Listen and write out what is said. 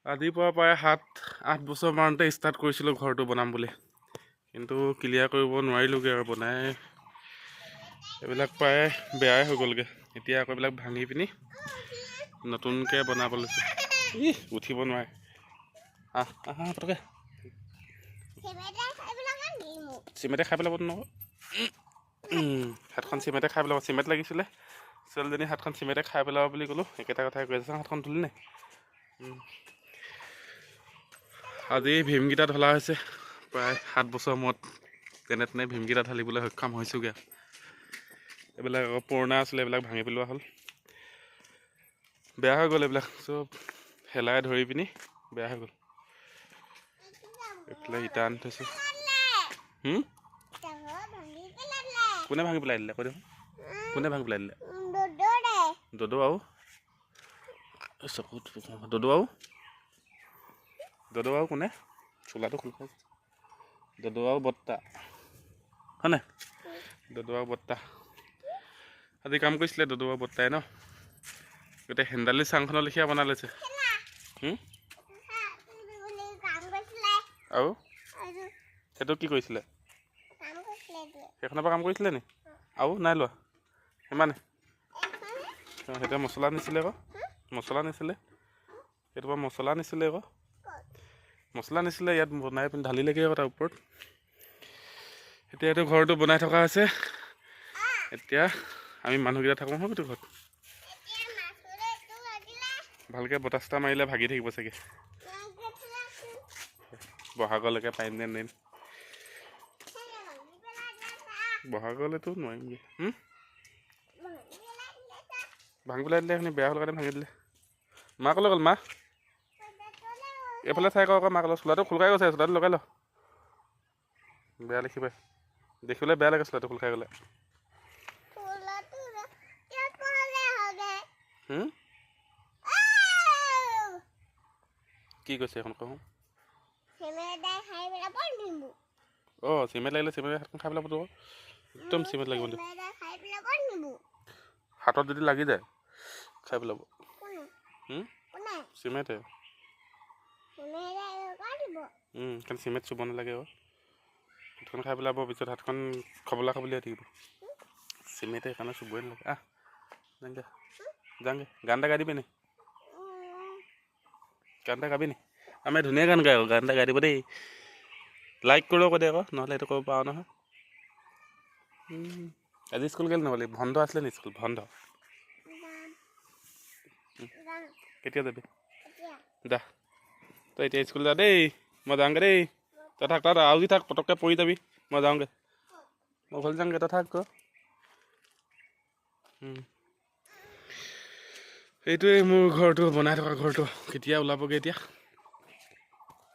আজিৰ পৰা প্ৰায় 7-8 বছৰ মানতে ষ্টাৰ্ট কৰিছিলোঁ ঘৰটো বনাম বুলি, কিন্তু ক্লিয়াৰ কৰিব নোৱাৰিলোঁগৈ আৰু বনাই এইবিলাক প্ৰায় বেয়াই হৈ গ'লগৈ। এতিয়া আকৌ এইবিলাক ভাঙি পিনি নতুনকৈ বনাব লৈছোঁ। উঠিব নোৱাৰে। পটকে চিমেণ্টে খাই পেলাব নকওঁ। হাতখন চিমেণ্টে খাই পেলাব। চিমেণ্ট লাগিছিলে, ছোৱালীজনী হাতখন চিমেণ্টে খাই পেলাব বুলি ক'লোঁ। একেটা কথাই কৈ আছে। হাতখন ধুলি নাই? আজি ভীমকেইটা ঢলা হৈছে প্ৰায় 7 বছৰ মূৰত। তেনে তেনে ভীমকেইটা ঢালিবলৈ সক্ষম হৈছোঁগৈ। এইবিলাক আকৌ পুৰণা আছিলে, এইবিলাক ভাঙি পেলোৱা হ'ল। বেয়া হৈ গ'ল এইবিলাক চব, শেলাই ধৰি পিনি বেয়া হৈ গ'ল। এইফালে ইটা আনি থৈছোঁ। কোনে ভাঙি পেলাই দিলে? কৈ দেখোন, কোনে ভাঙি পেলাই দিলে? দদৌ আৰু চকুত দদৌ আৰু কোনে? চোলাটো খোল খাইছে। দদৌ আৰু বৰ্তা হয়নে? দদৌ আৰু বৰ্তা আজি কাম কৰিছিলে। দদৌ আৰু বৰ্তাই ন গোটেই হেন্দালি চাংখনৰ লেখীয়া বনাই লৈছে। আৰু সেইটো কি কৰিছিলে? সেইখনৰ পৰা কাম কৰিছিলে নি? আৰু নাই লোৱা সিমানে? সেইটো মছলা নিছিলে আকৌ। মছলা নিছিলে সেইটো পৰা মছলা নিছিলে আকৌ। মছলা নিছিলে ইয়াত বনাই পিনি ঢালিলেগৈ আকৌ তাৰ ওপৰত। এতিয়া এইটো ঘৰটো বনাই থকা হৈছে। এতিয়া আমি মানুহকেইটা থাকোঁ সেইটো ঘৰত। ভালকৈ বতাহ চতাহ মাৰিলে ভাগি থাকিব চাগে। বহাগলৈকে পাৰিম নে নোৱাৰিম? বহাগলৈতো নোৱাৰিমগৈ। ভাঙি পেলাই দিলে সেইখিনি বেয়া হ'ল কাৰণে ভাঙি দিলে। মা ক'লৈ গ'ল? মা এইফালে চাই আকৌ মাক অলপ চোলাটো খোল খাই গৈছে। চোলাটো লগাই ল। বেয়া দেখিবাই, দেখিবলৈ বেয়া লাগে চোলাটো খোল খাই গ'লে। কি কৈছে এখন কওঁ? চিমেণ্ট লাগিলে চিমেণ্ট হাতখন খাই পেলাব। একদম চিমেণ্ট লাগিব। হাতত যদি লাগি যায় খাই পেলাব। চিমেণ্টে কাৰণ চিমেণ্ট চুব নালাগে আকৌ। হাতখন খাই পেলাব, পিছত হাতখন খবলা খবলি হৈ থাকিব। চিমেণ্টে সেইকাৰণে চুবই নালাগে। যাংগে গান এটা গাই দিবি নি? গান এটা গাবি নি? আমি ধুনীয়া গান গাই আকৌ। গান এটা গাই দিব দেই। লাইক কৰিব কৈ দে আকৌ, নহ'লে এইটো কৰিব পাৰোঁ নহয়। আজি স্কুল গ'ল নগ'লি? বন্ধ আছিলে নি স্কুল? বন্ধ কেতিয়া যাবি? যা তই এতিয়া স্কুল যা দেই। মই যাওঁগৈ দেই। তই থাক, তাত আউজি থাক, পটককৈ পৰি যাবি। মই যাওঁগৈ, মই ঘৰলৈ যাওঁগৈ। তই থাক আকৌ। এইটোৱে মোৰ ঘৰটো, বনাই থকা ঘৰটো। কেতিয়া ওলাবগৈ এতিয়া?